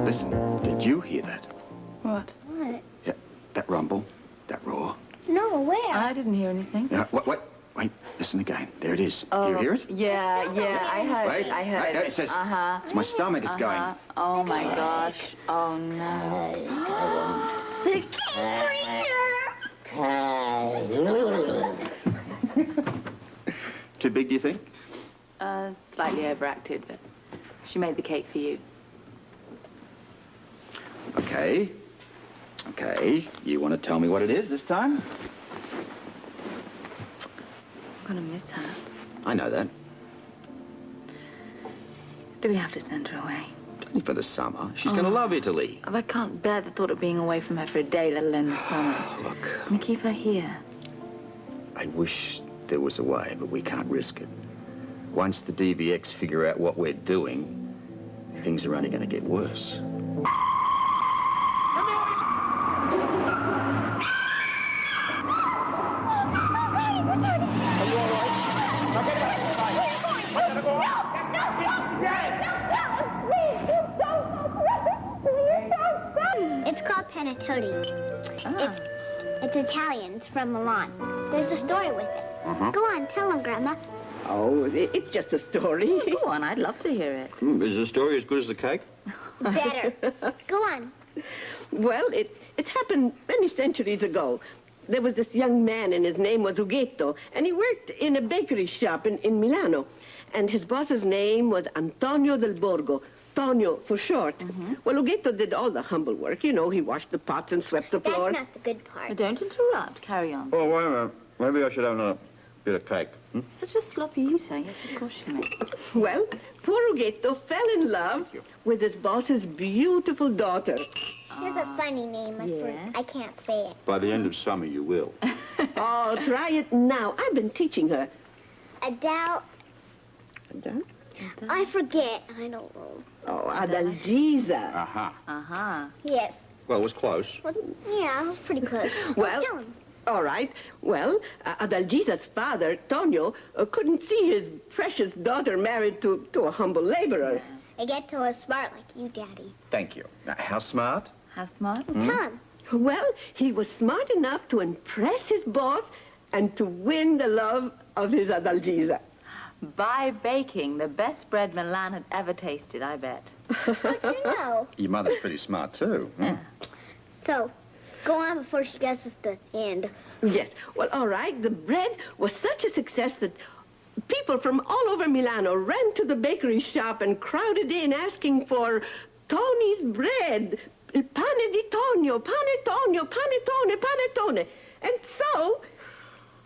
Listen, did you hear that? What? What? Yeah, that rumble, that roar. No, where? I didn't hear anything. Wait, listen again. There it is. Oh, Do you hear it? Yeah, I heard Wait, it. I heard it. It says, Uh-huh. it's my stomach, it's going. Oh, my gosh. Oh, no. The king. Too big, do you think? Slightly overacted, but she made the cake for you. Okay. You want to tell me what it is this time? I'm gonna miss her. I know that. Do we have to send her away? Only for the summer. She's going to love Italy. I can't bear the thought of being away from her for a day, let alone the summer. Look, And keep her here. I wish there was a way, but we can't risk it. Once the DVX figure out what we're doing, things are only going to get worse. It's called panettone. It's Italian. It's from Milan. There's a story with it. Go on, tell them, Grandma. Oh, it's just a story. Go on, I'd love to hear it. Is the story as good as the cake? Better. Go on. Well, it happened many centuries ago. There was this young man, and his name was Ughetto, and he worked in a bakery shop in Milano. And his boss's name was Antonio del Borgo. Tonio, for short. Well, Ughetto did all the humble work. You know, he washed the pots and swept the floor. That's not the good part. Don't interrupt. Carry on. Oh, wait a minute. Maybe I should have another bit of cake. Such a sloppy eater. Yes, of course you may. Well, poor Ughetto fell in love with his boss's beautiful daughter. She has a funny name. I can't say it. By the end of summer, you will. Oh, try it now. I've been teaching her. Adele. Adele? I forget. I don't know. Oh, Adalgisa. Uh-huh. Yes. Well, it was close. Well, yeah, I was pretty close. Well, Tell him. all right. Well, Adalgisa's father, Tonio, couldn't see his precious daughter married to a humble laborer. Ughetto was smart like you, Daddy. Thank you. Now, how smart? How smart? Tell him. Well, he was smart enough to impress his boss and to win the love of his Adalgisa. By baking the best bread Milan had ever tasted, I bet. How'd you know? Your mother's pretty smart, too. Yeah. So, go on before she gets us the end. Yes. Well, all right. The bread was such a success that people from all over Milano ran to the bakery shop and crowded in asking for Tony's bread. Pane di Tonio, panettone, panettone, panettone. And so,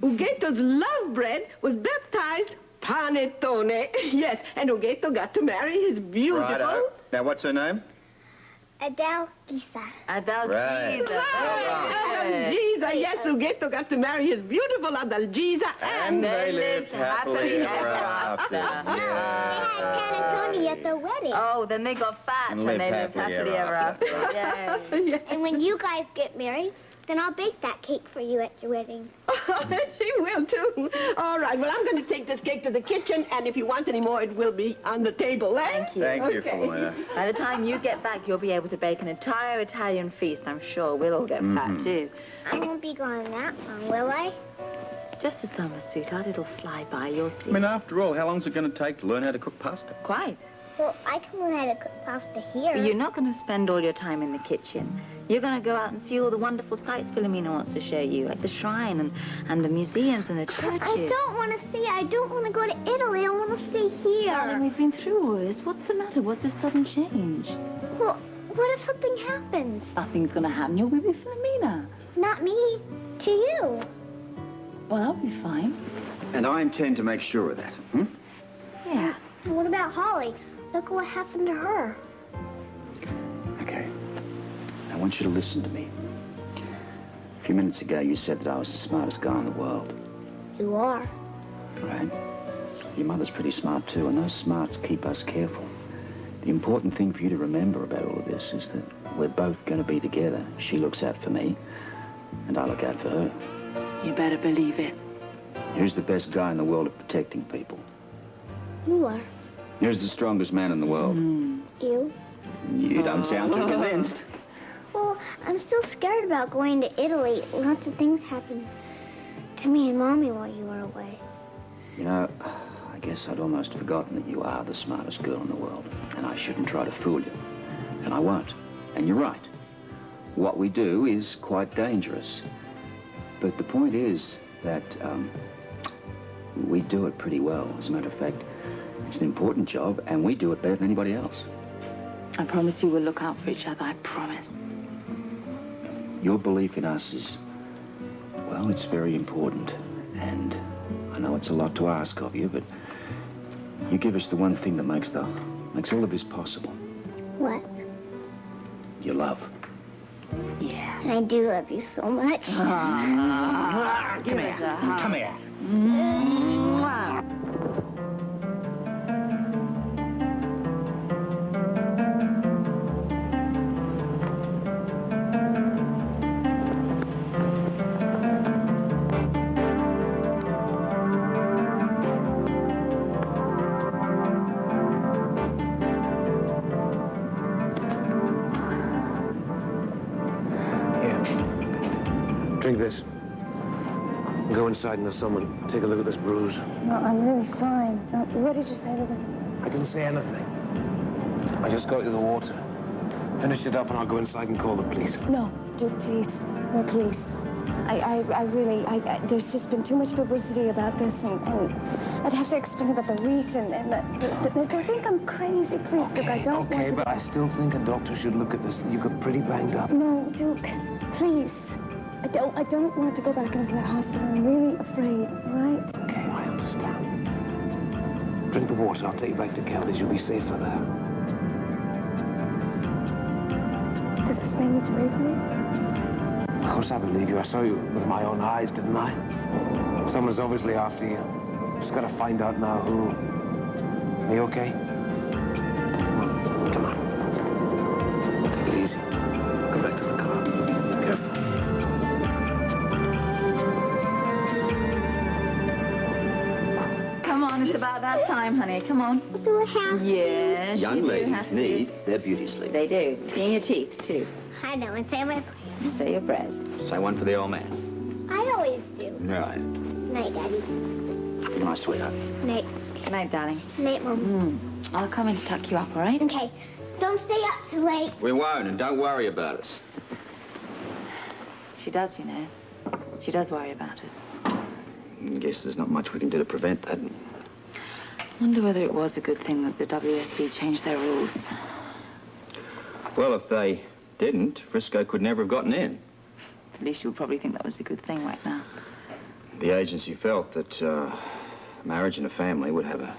Ughetto's love bread was baptized Panettone. Yes, and Ughetto got to marry his beautiful... Righto. Now, what's her name? Adalgisa. Adalgisa. Adalgisa, yes, Ughetto got to marry his beautiful Adalgisa, and they lived happily ever after. They had panettone at the wedding. Oh, then they got fat and they lived happily ever after. Yay. And when you guys get married, then I'll bake that cake for you at your wedding. She will, too. All right, well, I'm going to take this cake to the kitchen, and if you want any more, it will be on the table, eh? Thank you. Thank you, Paulina. By the time you get back, you'll be able to bake an entire Italian feast, I'm sure. We'll all get fat, too. I won't be gone that long, will I? Just the summer, sweetheart. It'll fly by. You'll see. I mean, after all, how long's it going to take to learn how to cook pasta? Quite. Well, I can learn how to cook pasta here. But you're not going to spend all your time in the kitchen. You're going to go out and see all the wonderful sights Philomena wants to show you, like the shrine and the museums and the churches. I don't want to see. I don't want to go to Italy. I want to stay here. Darling, we've been through all this. What's the matter? What's this sudden change? Well, what if something happens? Nothing's going to happen. You'll be with Philomena. Not me. To you. Well, I'll be fine. And I intend to make sure of that. Yeah. What about Holly? Look what happened to her. Okay. I want you to listen to me. A few minutes ago, you said that I was the smartest guy in the world. You are. Right? Your mother's pretty smart, too, and those smarts keep us careful. The important thing for you to remember about all of this is that we're both going to be together. She looks out for me, and I look out for her. You better believe it. Who's the best guy in the world at protecting people? You are. Who's the strongest man in the world? You. You don't Don't sound too convinced. Well, I'm still scared about going to Italy. Lots of things happened to me and Mommy while you were away. You know, I guess I'd almost forgotten that you are the smartest girl in the world, and I shouldn't try to fool you. And I won't. And you're right. What we do is quite dangerous. But the point is that we do it pretty well. As a matter of fact, it's an important job, and we do it better than anybody else. I promise you we'll look out for each other, I promise. Your belief in us is, well, it's very important. And I know it's a lot to ask of you, but you give us the one thing that makes all of this possible. What? Your love. Yeah. And I do love you so much. Give us a hug. Come here. Mwah. Drink this. Go inside and there's someone. Take a look at this bruise. No, I'm really fine. What did you say to them? I didn't say anything. I just got you the water. Finish it up and I'll go inside and call the police. No, Duke, please. No, please. I really, there's just been too much publicity about this, and I'd have to explain about the wreath, and they'll think I'm crazy. Please, Duke, I don't want Okay, to... but I still think a doctor should look at this. You got pretty banged up. No, Duke, please. I don't want to go back into that hospital. I'm really afraid, all right? Okay, I understand. Drink the water. I'll take you back to Kelly's. You'll be safer there. Does this make me believe me? Of course I believe you. I saw you with my own eyes, didn't I? Someone's obviously after you. Just got to find out now who. Are you okay? Come on. Take it easy. Go back to the car. Careful. Come on, it's about that time, honey. Come on. Do I have Yes, Young you do ladies have to. need their beauty sleep. They do. Clean your teeth, too. I know, and say my prayers. Say your prayers. Say one for the old man. I always do. Right. Night, Daddy. Good night, sweetheart. Night. Good night, darling. Night, Mom. I'll come in to tuck you up, all right? Okay. Don't stay up too late. We won't, and don't worry about us. She does, you know. She does worry about us. I guess there's not much we can do to prevent that. Wonder whether it was a good thing that the WSB changed their rules. Well, if they didn't, Frisco could never have gotten in. At least you'll probably think that was a good thing right now. The agency felt that marriage and a family would have a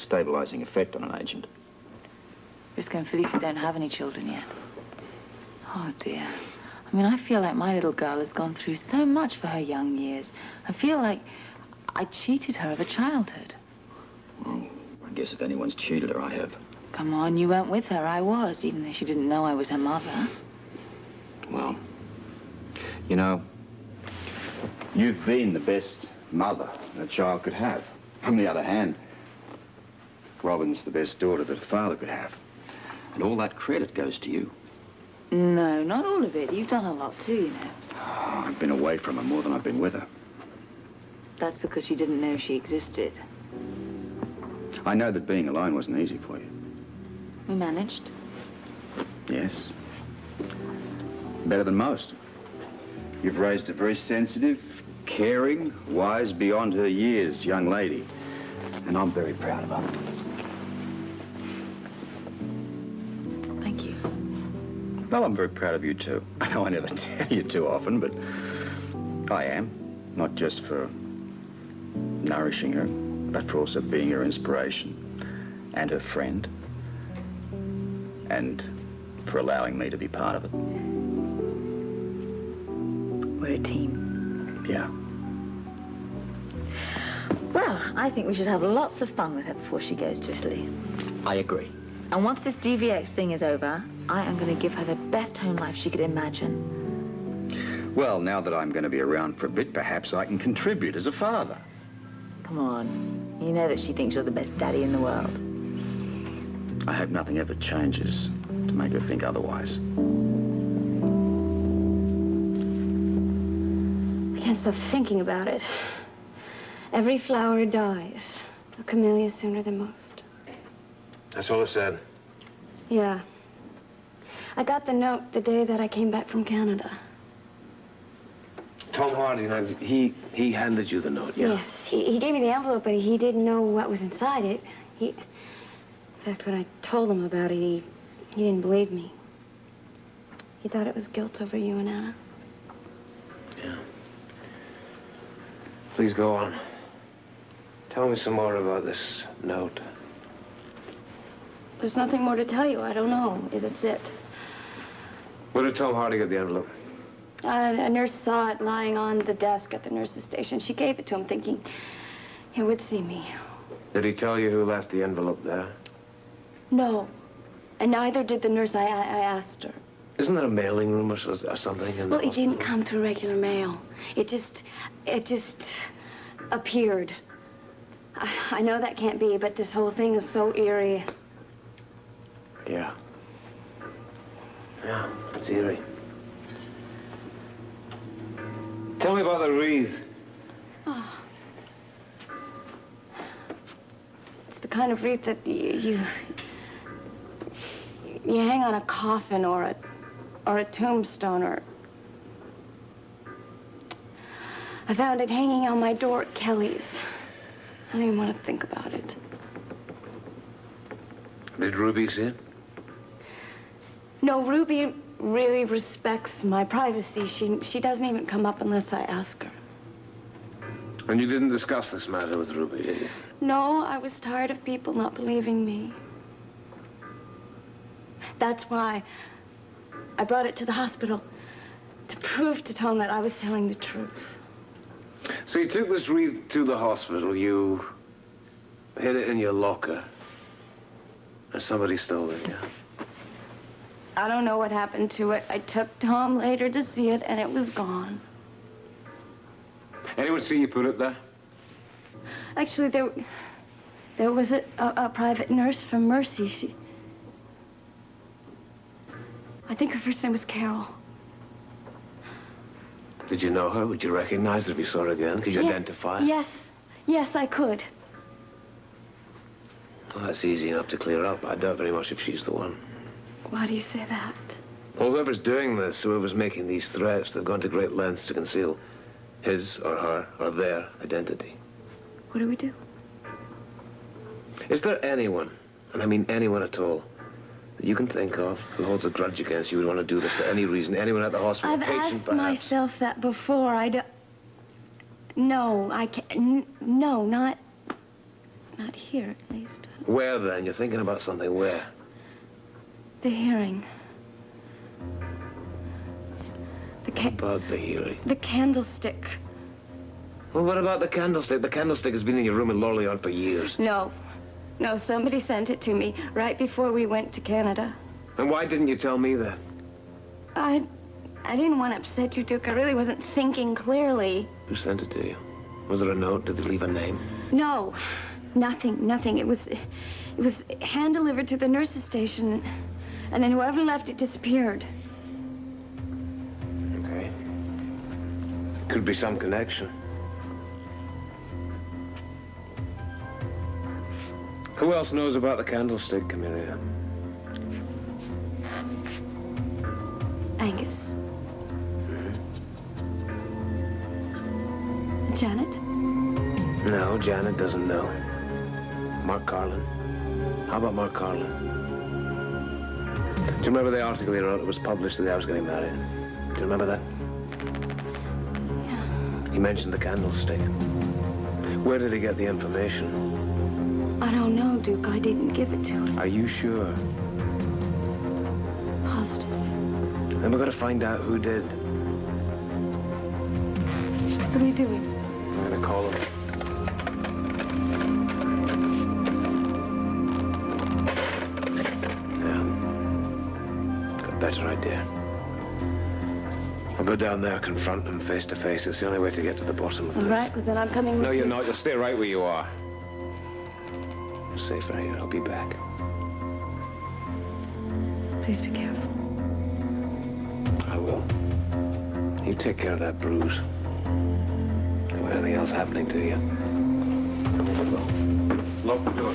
stabilizing effect on an agent. Frisco and Felicia don't have any children yet. Oh, dear. I mean, I feel like my little girl has gone through so much for her young years. I feel like I cheated her of a childhood. Well, I guess if anyone's cheated her, I have. Come on, you weren't with her. I was, even though she didn't know I was her mother. Well, you know, you've been the best mother a child could have. On the other hand, Robin's the best daughter that a father could have. And all that credit goes to you. No, not all of it. You've done a lot too, you know. Oh, I've been away from her more than I've been with her. That's because you didn't know she existed. I know that being alone wasn't easy for you. We managed. Yes. Better than most. You've raised a very sensitive, caring, wise beyond her years young lady. And I'm very proud of her. Thank you. Well, I'm very proud of you, too. I know I never tell you too often, but I am. Not just for nourishing her, but for also being her inspiration and her friend. And for allowing me to be part of it. We're a team. Yeah. Well, I think we should have lots of fun with her before she goes to Italy. I agree. And once this DVX thing is over, I am going to give her the best home life she could imagine. Well, now that I'm going to be around for a bit, perhaps I can contribute as a father. Come on. You know that she thinks you're the best daddy in the world. I hope nothing ever changes to make her think otherwise. I can't stop thinking about it. Every flower dies. A camellia sooner than most. That's all it said. Yeah. I got the note the day that I came back from Canada. Tom Hardy, he handed you the note, yeah? Yes. He gave me the envelope, but he didn't know what was inside it. In fact, when I told him about it, he didn't believe me. He thought it was guilt over you and Anna. Yeah. Please go on. Tell me some more about this note. There's nothing more to tell you. I don't know. That's it. Where did Tom Hardy get the envelope? A nurse saw it lying on the desk at the nurse's station. She gave it to him thinking he would see me. Did he tell you who left the envelope there? No. And neither did the nurse. I asked her. Isn't there a mailing room or something in the Well, it hospital? didn't come through regular mail. It just appeared. I know that can't be, but this whole thing is so eerie. Yeah. Yeah, it's eerie. Tell me about the wreath. Oh. It's the kind of wreath that you hang on a coffin or a tombstone or... I found it hanging on my door at Kelly's. I don't even want to think about it. Did Ruby see it? No, Ruby really respects my privacy. She doesn't even come up unless I ask her. And you didn't discuss this matter with Ruby, did you? No, I was tired of people not believing me. That's why I brought it to the hospital to prove to Tom that I was telling the truth. So you took this wreath to the hospital, you hid it in your locker, and somebody stole it, yeah? I don't know what happened to it. I took Tom later to see it, and it was gone. Anyone see you put it there? Actually, there was a private nurse from Mercy. I think her first name was Carol. Did you know her? Would you recognize her if you saw her again? Could you identify her? Yes, I could. Well, that's easy enough to clear up. I doubt very much if she's the one. Why do you say that? Well, whoever's doing this, whoever's making these threats, they've gone to great lengths to conceal his or her or their identity. What do we do? Is there anyone, and I mean anyone at all, that you can think of who holds a grudge against you, would want to do this for any reason? Anyone at the hospital? I've patient, asked perhaps? myself that before. No, I can't. No, not here, at least. Where, then? You're thinking about something. Where? The hearing. About the hearing. The candlestick. Well, what about the candlestick? The candlestick has been in your room in Lorleon for years. No, somebody sent it to me right before we went to Canada. And why didn't you tell me that? I didn't want to upset you, Duke. I really wasn't thinking clearly. Who sent it to you? Was there a note? Did they leave a name? No, nothing. It was hand-delivered to the nurse's station, and then whoever left it disappeared. Okay. Could be some connection. Who else knows about the candlestick, Camellia? Angus. Janet? No, Janet doesn't know. Mark Carlin. How about Mark Carlin? Do you remember the article he wrote that was published the day I was getting married? Do you remember that? Yeah. He mentioned the candlestick. Where did he get the information? I don't know, Duke. I didn't give it to him. Are you sure? Positive. Then we've got to find out who did. What are you doing? I'm going to call him. Yeah. Got a better idea. I'll go down there, confront him face to face. It's the only way to get to the bottom of this. All right, well, then I'm coming with No, you. you're not. You'll stay right where you are. You're safer here. I'll be back. Please be careful. I will. You take care of that bruise. Don't want anything else happening to you. Lock the door.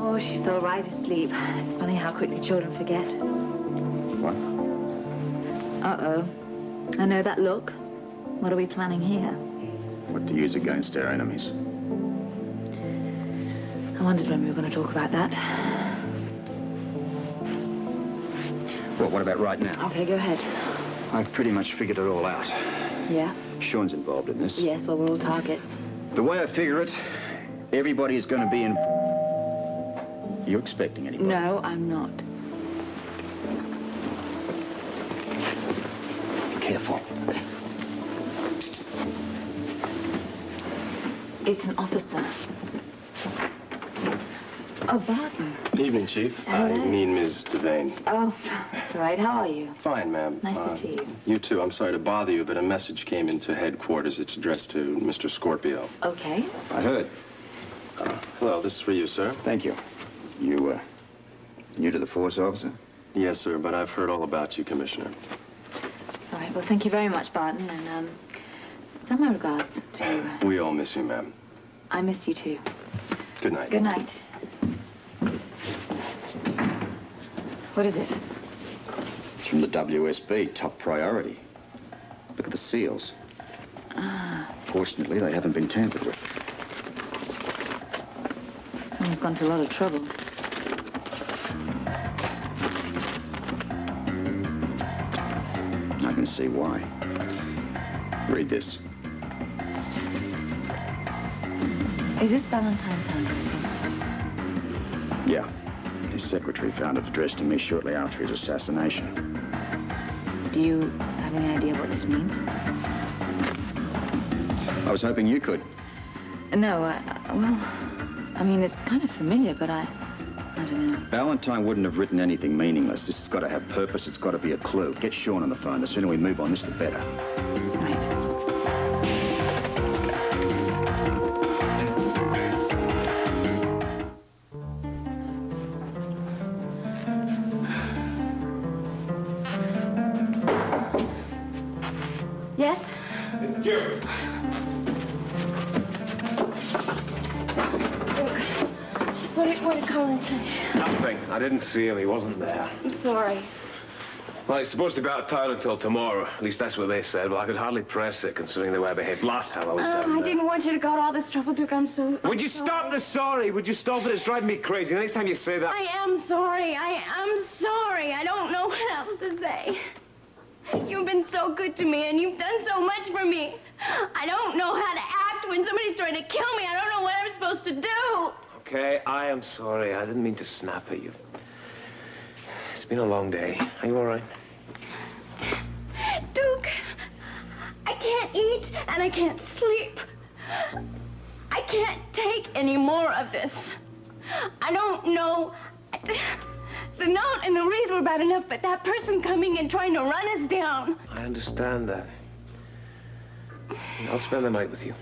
Oh, she fell right asleep. It's funny how quickly children forget. What? Uh-oh. I know that look. What are we planning here? What to use against our enemies? I wondered when we were going to talk about that. Well, what about right now? Okay, go ahead. I've pretty much figured it all out. Yeah? Sean's involved in this. Yes, well, we're all targets. The way I figure it, everybody is going to be in... You expecting anybody? No, I'm not. Careful. It's an officer. Oh, Barton. Evening, Chief. Hello. I mean Ms. Devane. Oh, that's all right. How are you? Fine, ma'am. Nice to see you. You too. I'm sorry to bother you, but a message came into headquarters. It's addressed to Mr. Scorpio. Okay. I heard. Hello, this is for you, sir. Thank you. You, new to the force, officer? Yes, sir, but I've heard all about you, Commissioner. All right, well, thank you very much, Barton, and, send my regards to... We all miss you, ma'am. I miss you, too. Good night. Good night. What is it? It's from the WSB, top priority. Look at the seals. Ah, Fortunately, they haven't been tampered with. someone's gone to a lot of trouble. I can see why. Read this. Is this Valentine's handwriting? Yeah. His secretary found it addressed to me shortly after his assassination. Do you have any idea what this means? I was hoping you could. No, well, I mean, it's kind of familiar, but I don't know. Valentine wouldn't have written anything meaningless. This has got to have purpose. It's got to be a clue. Get Sean on the phone. The sooner we move on this, the better. Right. Yes? It's you. What did Colin say? Nothing. I didn't see him. He wasn't there. I'm sorry. Well, he's supposed to be out of town until tomorrow. At least that's what they said. Well, I could hardly press it, considering the way I behaved last time I was down I there. didn't want you to go to all this trouble, Duke. I'm so... Would you stop the sorry? Would you stop it? It's driving me crazy. The next time you say that... I am sorry. I am sorry. I don't know what else to say. You've been so good to me, and you've done so much for me. I don't know how to act when somebody's trying to kill me. I don't know what I'm supposed to do. Okay, I am sorry. I didn't mean to snap at you. It's been a long day. Are you all right? Duke, I can't eat and I can't sleep. I can't take any more of this. I don't know. The note and the wreath were bad enough, but that person coming and trying to run us down. I understand that. I'll spend the night with you.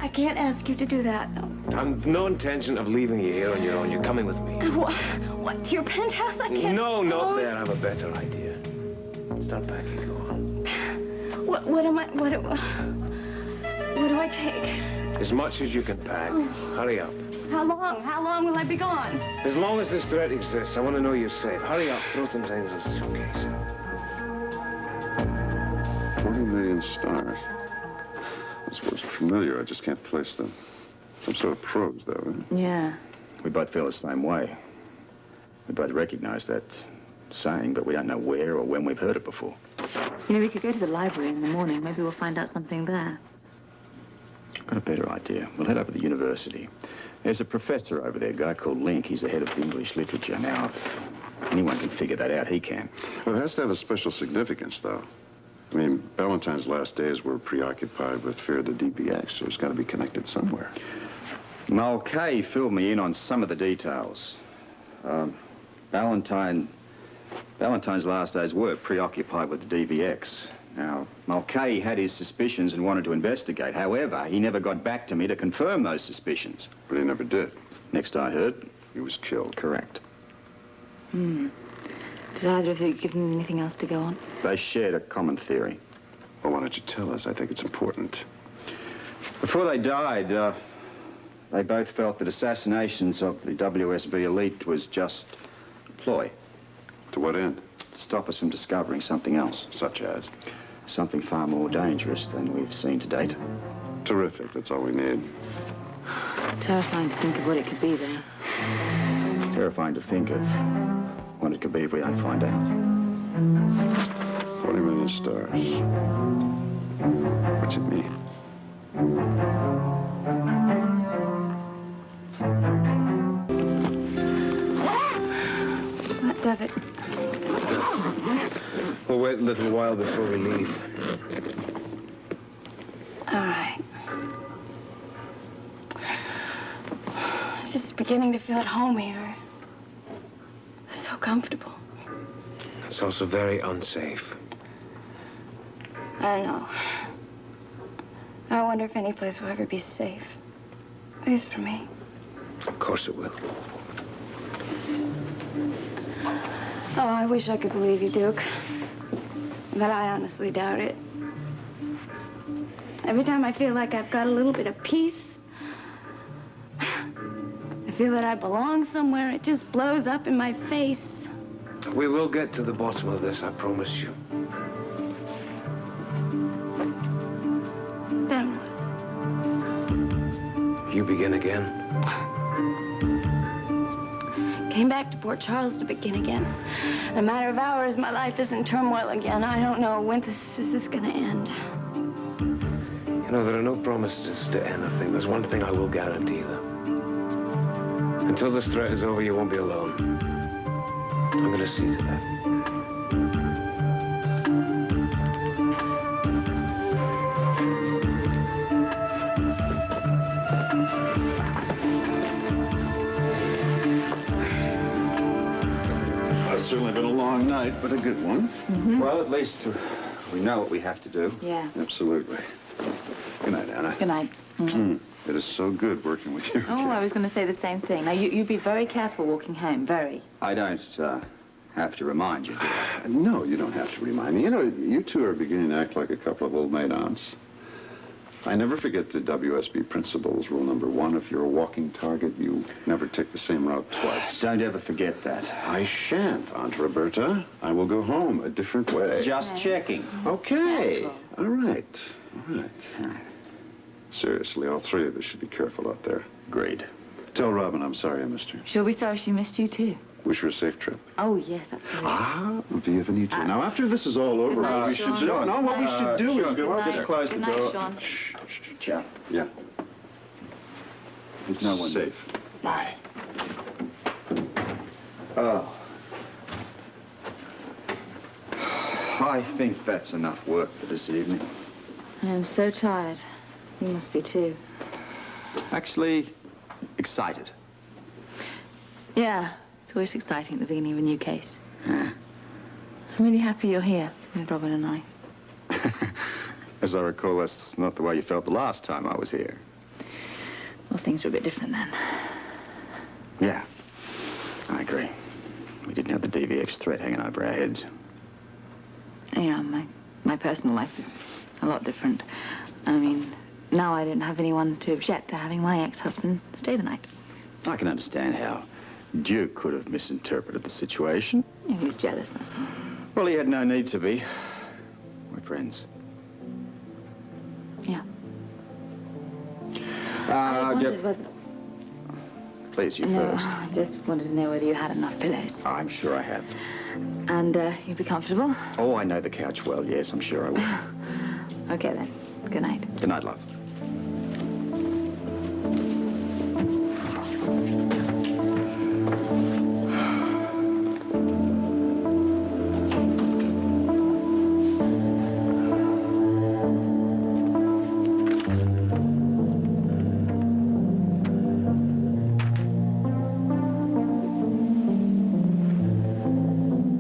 I can't ask you to do that, though. I've no intention of leaving you here on your own. You're coming with me. What, to your penthouse? I can't... No, not suppose. there. I have a better idea. Start packing. Go on. What do I take? As much as you can pack. Hurry up. How long? How long will I be gone? As long as this threat exists, I want to know you're safe. Hurry up. Throw some things in the suitcase. 40 million stars. Those words are familiar. I just can't place them. Some sort of prose, though, isn't it? Yeah. We both feel the same way. We both recognize that saying, but we don't know where or when we've heard it before. You know, we could go to the library in the morning. Maybe we'll find out something there. I've got a better idea. We'll head over to the university. There's a professor over there, a guy called Link. He's the head of English literature. Now, if anyone can figure that out, he can. Well, it has to have a special significance, though. I mean, Valentine's last days were preoccupied with fear of the DBX, so it's got to be connected somewhere. Noel Kay filled me in on some of the details. Valentine's last days were preoccupied with the DVX. Now, Mulcahy had his suspicions and wanted to investigate. However, he never got back to me to confirm those suspicions. But he never did. Next I heard, He was killed. correct. Did either of you give them anything else to go on? They shared a common theory. Well, why don't you tell us? I think it's important. Before they died, they both felt that assassinations of the WSB elite was just a ploy To what end? to stop us from discovering something else. Such as? Something far more dangerous than we've seen to date. Terrific. That's all we need. It's terrifying to think of what it could be, though. It's terrifying to think of what it could be if we don't find out. 40 million stars. What's it mean? That does it. We'll wait a little while before we leave. All right. I was just beginning to feel at home here. So comfortable. It's also very unsafe. I know. I wonder if any place will ever be safe. At least for me. Of course it will. Oh, I wish I could believe you, Duke. But I honestly doubt it. Every time I feel like I've got a little bit of peace, I feel that I belong somewhere, it just blows up in my face. We will get to the bottom of this, I promise you. Then what? You begin again. Came back to Port Charles to begin again. In a matter of hours, my life is in turmoil again. I don't know when this is going to end. You know, there are no promises to anything. There's one thing I will guarantee, though. Until this threat is over, you won't be alone. I'm going to see to that. It's certainly been a long night, but a good one. Well, at least we know what we have to do. Yeah. Absolutely. Good night, Anna. Good night. It is so good working with you. Oh, I was going to say the same thing. Now, you be very careful walking home, very. I don't have to remind you, do I? No, you don't have to remind me. You know, you two are beginning to act like a couple of old maid aunts. I never forget the WSB principles. Rule number 1, if you're a walking target, you never take the same route twice. Don't ever forget that. I shan't, Aunt Roberta. I will go home a different way. Just checking. Okay. All right. All right. Seriously, all three of us should be careful out there. Agreed. Tell Robin I'm sorry I missed her. She'll be sorry she missed you, too. Wish her a safe trip. Oh, yes, that's good. Bienvenue. Now, after this is all over, Good night, what we Sean. should do... No, what we should do is go out Good there. night. Close the Good night, door. Sean. Yeah. Yeah. There's no one Safe. Bye. Oh. I think that's enough work for this evening. I'm so tired. You must be, too. Actually, excited. Yeah, it's always exciting at the beginning of a new case. Yeah. I'm really happy you're here with Robin and I. As I recall, that's not the way you felt the last time I was here. Well, things were a bit different then. Yeah, I agree. We didn't have the DVX threat hanging over our heads. Yeah, my personal life is a lot different. I mean, now I don't have anyone to object to having my ex-husband stay the night. I can understand how Duke could have misinterpreted the situation. Yeah, he was jealous, that's all. Well, he had no need to be. We're friends. Yeah. I Uh, wondered whether... Please, you No, first. I just wanted to know whether you had enough pillows. I'm sure I have. And you'd be comfortable? Oh, I know the couch well, yes, I'm sure I will. Okay, then. Good night. Good night, love.